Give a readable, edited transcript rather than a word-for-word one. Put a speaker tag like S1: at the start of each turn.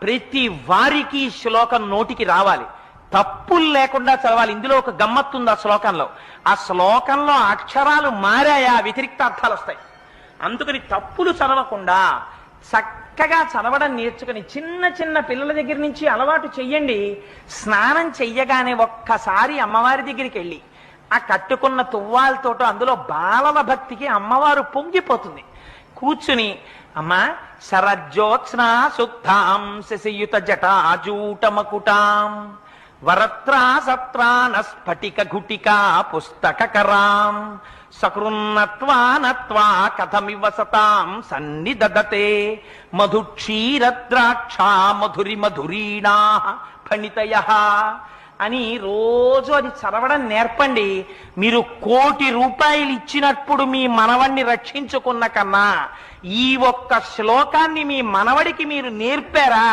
S1: ప్రతి వారికి శ్లోకం నోటికి రావాలి, తప్పులు లేకుండా చదవాలి. ఇందులో ఒక గమ్మత్తుంది ఆ శ్లోకంలో. ఆ శ్లోకంలో అక్షరాలు మారాయా వ్యతిరిక్త అర్థాలు వస్తాయి. అందుకని తప్పులు చదవకుండా చక్కగా చదవడం నేర్చుకుని చిన్న చిన్న పిల్లల దగ్గర నుంచి అలవాటు చెయ్యండి. స్నానం చెయ్యగానే ఒక్కసారి అమ్మవారి దగ్గరికి వెళ్ళి ఆ కట్టుకున్న తువ్వాలతోటో అందులో బాలల భక్తికి అమ్మవారు పొంగిపోతుంది. కూర్చుని అమ్మా శరజ్యోత్స్నా సుక్తాం శశియుత జటాజూటమకుటాం వరత్రా సత్రాన స్ఫటిక ఘుటికా పుస్తకరాం సకృన్నత్వా నత్వా కథమివ సతాం సన్నిదదతే మధుక్షీరద్రాక్షా మధురి మధురీణా ఫణితయః అని రోజు అది చదవడం నేర్పండి. మీరు 1,00,00,000 రూపాయలు ఇచ్చినప్పుడు మీ మనవణ్ణి రక్షించుకున్న కన్నా ఈ ఒక్క శ్లోకాన్ని మీ మనవడికి మీరు నేర్పారా?